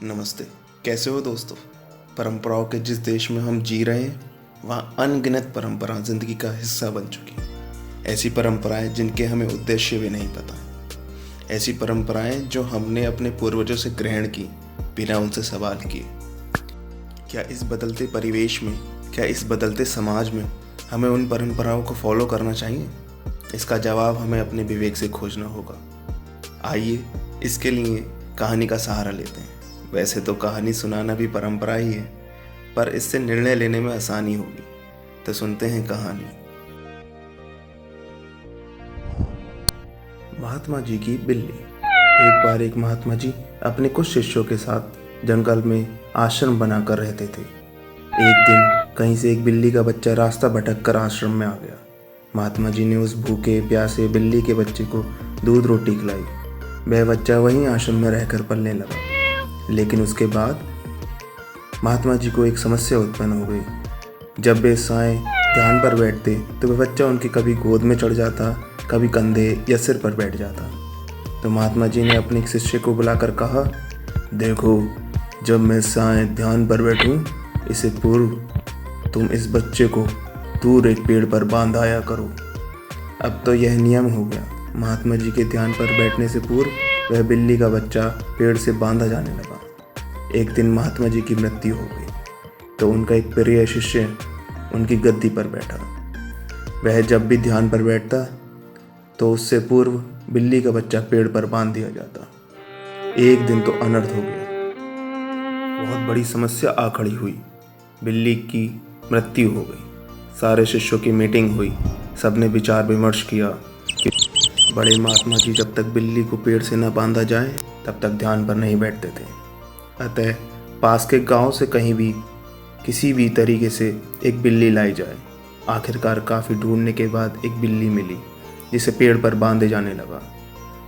नमस्ते। कैसे हो दोस्तों। परंपराओं के जिस देश में हम जी रहे हैं वहाँ अनगिनत परंपराएं ज़िंदगी का हिस्सा बन चुकी हैं। ऐसी परंपराएं जिनके हमें उद्देश्य भी नहीं पता। ऐसी परंपराएं जो हमने अपने पूर्वजों से ग्रहण की बिना उनसे सवाल किए। क्या इस बदलते परिवेश में, क्या इस बदलते समाज में हमें उन परंपराओं को फॉलो करना चाहिए? इसका जवाब हमें अपने विवेक से खोजना होगा। आइए इसके लिए कहानी का सहारा लेते हैं। वैसे तो कहानी सुनाना भी परंपरा ही है, पर इससे निर्णय लेने में आसानी होगी। तो सुनते हैं कहानी। महात्मा जी की बिल्ली। एक बार एक महात्मा जी अपने कुछ शिष्यों के साथ जंगल में आश्रम बनाकर रहते थे। एक दिन कहीं से एक बिल्ली का बच्चा रास्ता भटक कर आश्रम में आ गया। महात्मा जी ने उस भूखे प्यासे बिल्ली के बच्चे को दूध रोटी खिलाई। वह बच्चा वहीं आश्रम में रहकर पलने लगा। लेकिन उसके बाद महात्मा जी को एक समस्या उत्पन्न हो गई। जब वे साएं ध्यान पर बैठते तो वह बच्चा उनकी कभी गोद में चढ़ जाता, कभी कंधे या सिर पर बैठ जाता। तो महात्मा जी ने अपने एक शिष्य को बुलाकर कहा, देखो, जब मैं साएं ध्यान पर बैठूं, इससे पूर्व तुम इस बच्चे को दूर एक पेड़ पर बांध आया करो। अब तो यह नियम हो गया। महात्मा जी के ध्यान पर बैठने से पूर्व वह बिल्ली का बच्चा पेड़ से बांधा जाने लगा। एक दिन महात्मा जी की मृत्यु हो गई तो उनका एक प्रिय शिष्य उनकी गद्दी पर बैठा। वह जब भी ध्यान पर बैठता तो उससे पूर्व बिल्ली का बच्चा पेड़ पर बांध दिया जाता। एक दिन तो अनर्थ हो गया। बहुत बड़ी समस्या आ खड़ी हुई। बिल्ली की मृत्यु हो गई। सारे शिष्यों की मीटिंग हुई। सबने विचार विमर्श किया कि बड़े महात्मा जी जब तक बिल्ली को पेड़ से न बांधा जाए तब तक ध्यान पर नहीं बैठते थे। अतः पास के गांव से कहीं भी किसी भी तरीके से एक बिल्ली लाई जाए। आखिरकार काफ़ी ढूंढने के बाद एक बिल्ली मिली जिसे पेड़ पर बांधे जाने लगा।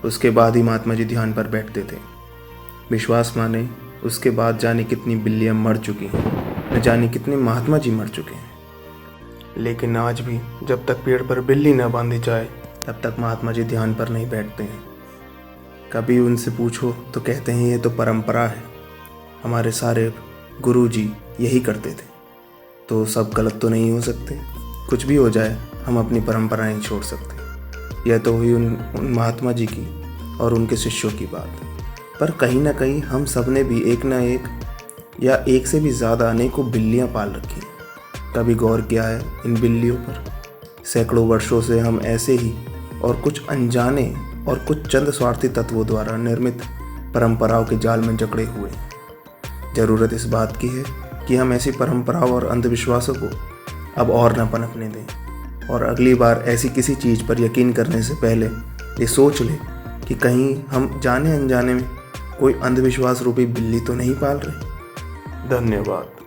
उसके बाद ही महात्मा जी ध्यान पर बैठते थे। विश्वास माने उसके बाद जाने कितनी बिल्लियां मर चुकी हैं, न जाने कितने महात्मा जी मर चुके हैं। लेकिन आज भी जब तक पेड़ पर बिल्ली न बांधी जाए तब तक महात्मा जी ध्यान पर नहीं बैठते हैं। कभी उनसे पूछो तो कहते हैं ये तो परंपरा है, हमारे सारे गुरु जी यही करते थे। तो सब गलत तो नहीं हो सकते। कुछ भी हो जाए हम अपनी परंपरा नहीं छोड़ सकते। यह तो हुई उन महात्मा जी की और उनके शिष्यों की बात। पर कहीं ना कहीं हम सब ने भी एक ना एक या एक से भी ज़्यादा अनेकों बिल्लियाँ पाल रखी हैं। कभी गौर किया है इन बिल्लियों पर? सैकड़ों वर्षों से हम ऐसे ही और कुछ अनजाने और कुछ चंद स्वार्थी तत्वों द्वारा निर्मित परंपराओं के जाल में जकड़े हुए। ज़रूरत इस बात की है कि हम ऐसी परंपराओं और अंधविश्वासों को अब और न पनपने दें और अगली बार ऐसी किसी चीज़ पर यकीन करने से पहले ये सोच लें कि कहीं हम जाने अनजाने में कोई अंधविश्वास रूपी बिल्ली तो नहीं पाल रहे। धन्यवाद।